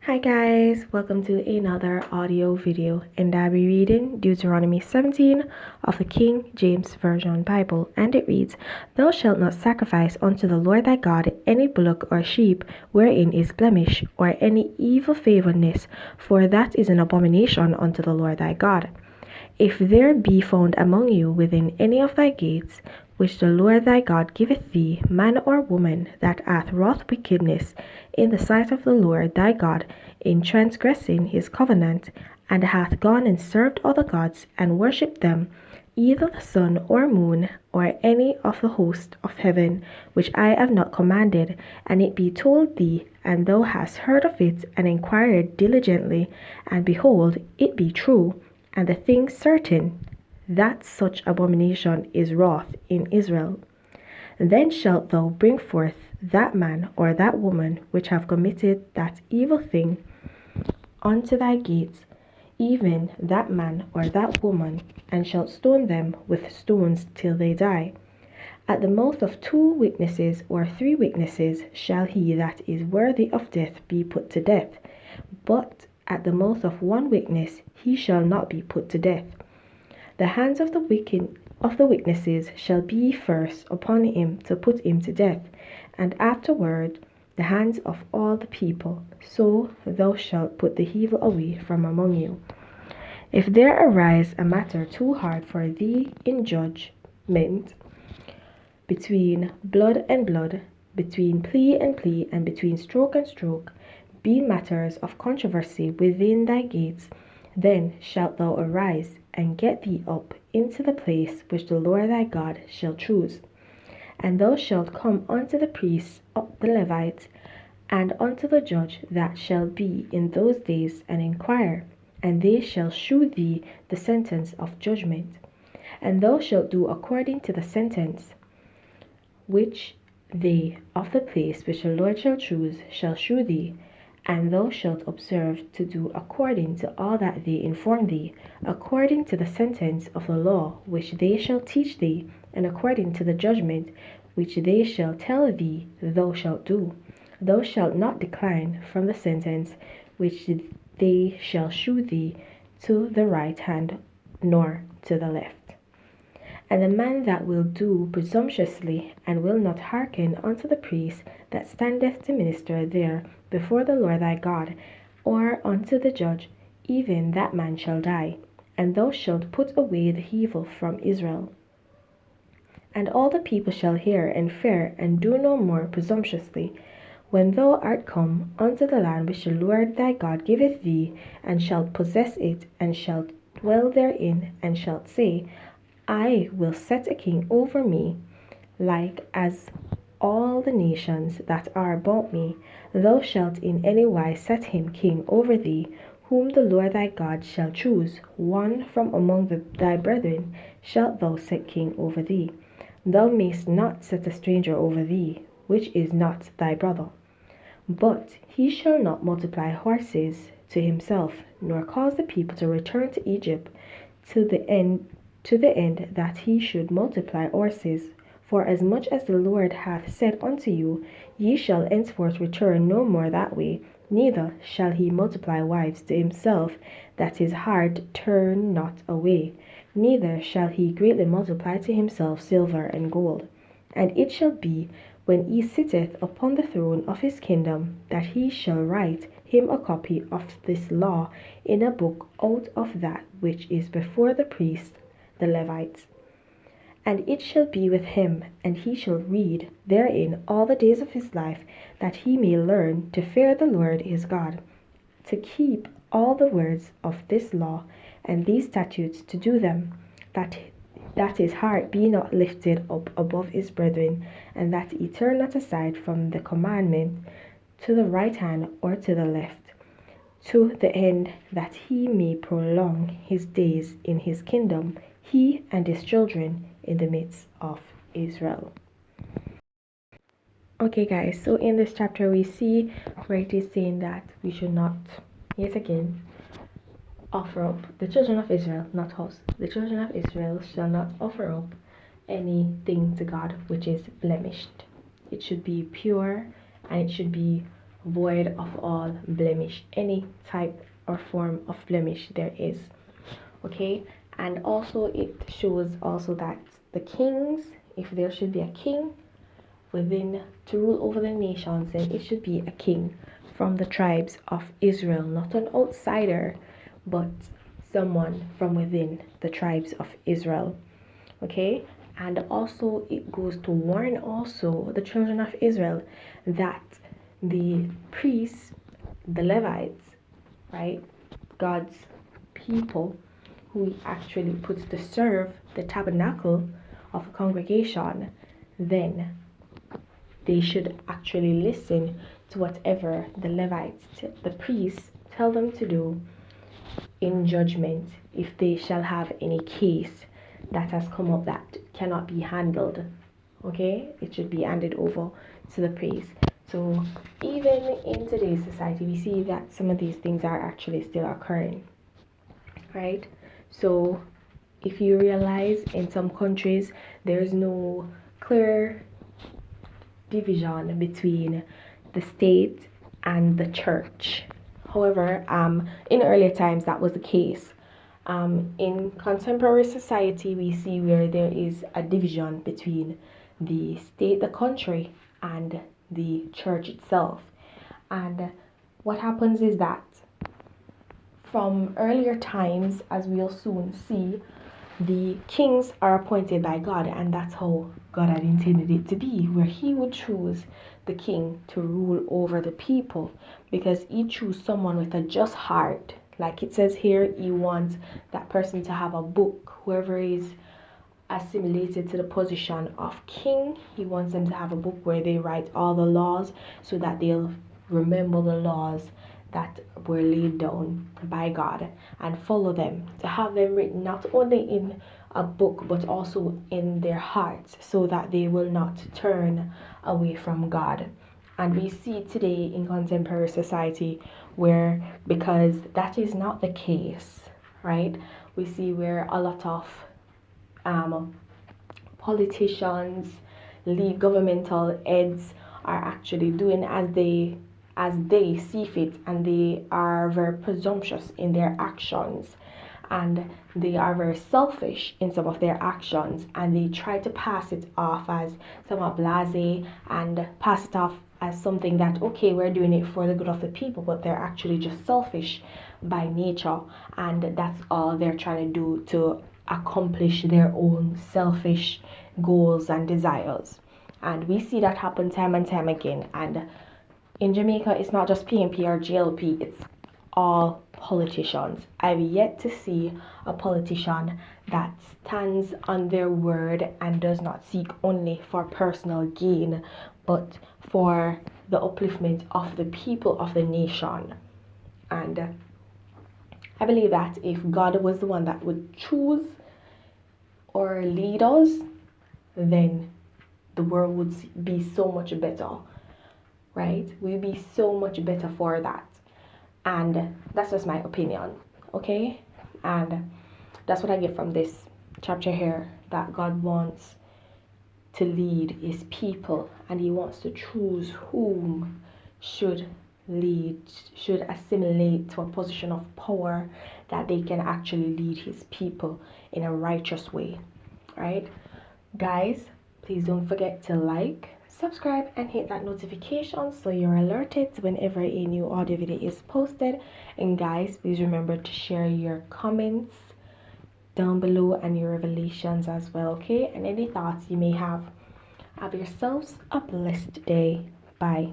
Hi guys, welcome to another audio video, and I'll be reading Deuteronomy 17 of the King James Version Bible, and it reads, "Thou shalt not sacrifice unto the Lord thy God any bullock or sheep wherein is blemish, or any evil favourness, for that is an abomination unto the Lord thy God. If there be found among you within any of thy gates, which the Lord thy God giveth thee, man or woman that hath wrought wickedness in the sight of the Lord thy God, in transgressing his covenant, and hath gone and served other gods, and worshipped them, either the sun or moon, or any of the host of heaven, which I have not commanded, and it be told thee, and thou hast heard of it, and inquired diligently, and behold, it be true, and the thing certain, that such abomination is wrought in Israel. Then shalt thou bring forth that man or that woman which have committed that evil thing unto thy gates, even that man or that woman, and shalt stone them with stones till they die. At the mouth of 2 witnesses or 3 witnesses shall he that is worthy of death be put to death, but at the mouth of 1 witness he shall not be put to death. The hands of the witnesses shall be first upon him to put him to death, and afterward the hands of all the people. So thou shalt put the evil away from among you. If there arise a matter too hard for thee in judgment, between blood and blood, between plea and plea, and between stroke and stroke, be matters of controversy within thy gates, then shalt thou arise and get thee up into the place which the Lord thy God shall choose. And thou shalt come unto the priests of the Levites, and unto the judge that shall be in those days, and inquire, and they shall shew thee the sentence of judgment. And thou shalt do according to the sentence which they of the place which the Lord shall choose shall shew thee, and thou shalt observe to do according to all that they inform thee, according to the sentence of the law which they shall teach thee, and according to the judgment which they shall tell thee thou shalt do. Thou shalt not decline from the sentence which they shall shew thee to the right hand, nor to the left. And the man that will do presumptuously, and will not hearken unto the priest that standeth to minister there before the Lord thy God, or unto the judge, even that man shall die. And thou shalt put away the evil from Israel. And all the people shall hear and fear, and do no more presumptuously, when thou art come unto the land which the Lord thy God giveth thee, and shalt possess it, and shalt dwell therein, and shalt say, I will set a king over me, like as all the nations that are about me. Thou shalt in any wise set him king over thee, whom the Lord thy God shall choose. One from among thy brethren shalt thou set king over thee. Thou mayst not set a stranger over thee, which is not thy brother. But he shall not multiply horses to himself, nor cause the people to return to Egypt to the end that he should multiply horses. For as much as the Lord hath said unto you, ye shall henceforth return no more that way, neither shall he multiply wives to himself, that his heart turn not away, neither shall he greatly multiply to himself silver and gold. And it shall be, when he sitteth upon the throne of his kingdom, that he shall write him a copy of this law in a book out of that which is before the priests, the Levites. And it shall be with him, and he shall read therein all the days of his life, that he may learn to fear the Lord his God, to keep all the words of this law and these statutes to do them, that his heart be not lifted up above his brethren, and that he turn not aside from the commandment to the right hand or to the left, to the end that he may prolong his days in his kingdom, he and his children in the midst of Israel. Okay guys, so in this chapter we see where it is saying that we should not, yet again, offer up, the children of Israel, not us, the children of Israel shall not offer up anything to God which is blemished. It should be pure, and it should be void of all blemish, any type or form of blemish there is. Okay, and also it shows also that the kings, if there should be a king within to rule over the nations, then it should be a king from the tribes of Israel, not an outsider, but someone from within the tribes of Israel. Okay, and also it goes to warn also the children of Israel that the priests, the Levites, right, God's people who he actually puts to serve the tabernacle of a congregation, then they should actually listen to whatever the Levites, the priests, tell them to do in judgment if they shall have any case that has come up that cannot be handled. Okay, it should be handed over to the priest. So even in today's society, we see that some of these things are actually still occurring, right? So if you realize in some countries there's no clear division between the state and the church. However, in earlier times that was the case. In contemporary society, we see where there is a division between the state, the country, and the church itself. And what happens is that from earlier times, as we'll soon see, the kings are appointed by God, and that's how God had intended it to be, where he would choose the king to rule over the people, because he chose someone with a just heart. Like it says here, he wants that person to have a book. Whoever is assimilated to the position of king, he wants them to have a book where they write all the laws so that they'll remember the laws that were laid down by God and follow them, to have them written not only in a book but also in their hearts so that they will not turn away from God. And we see today in contemporary society where, because that is not the case, right? We see where a lot of politicians, lead governmental heads are actually doing as they see fit, and they are very presumptuous in their actions, and they are very selfish in some of their actions, and they try to pass it off as somewhat blasé and pass it off as something that, okay, we're doing it for the good of the people, but they're actually just selfish by nature, and that's all they're trying to do to accomplish their own selfish goals and desires. And we see that happen time and time again. And in Jamaica, it's not just PNP or GLP, it's all politicians. I've yet to see a politician that stands on their word and does not seek only for personal gain, but for the upliftment of the people of the nation. And I believe that if God was the one that would choose or lead us, then the world would be so much better, right? We'd be so much better for that. And that's just my opinion, okay? And that's what I get from this chapter here, that God wants to lead his people, and he wants to choose whom should lead, should assimilate to a position of power, that they can actually lead his people in a righteous way, right? Guys, please don't forget to like, subscribe, and hit that notification so you're alerted whenever a new audio video is posted. And guys, please remember to share your comments down below and your revelations as well, okay? And any thoughts you may have. Have yourselves a blessed day. Bye.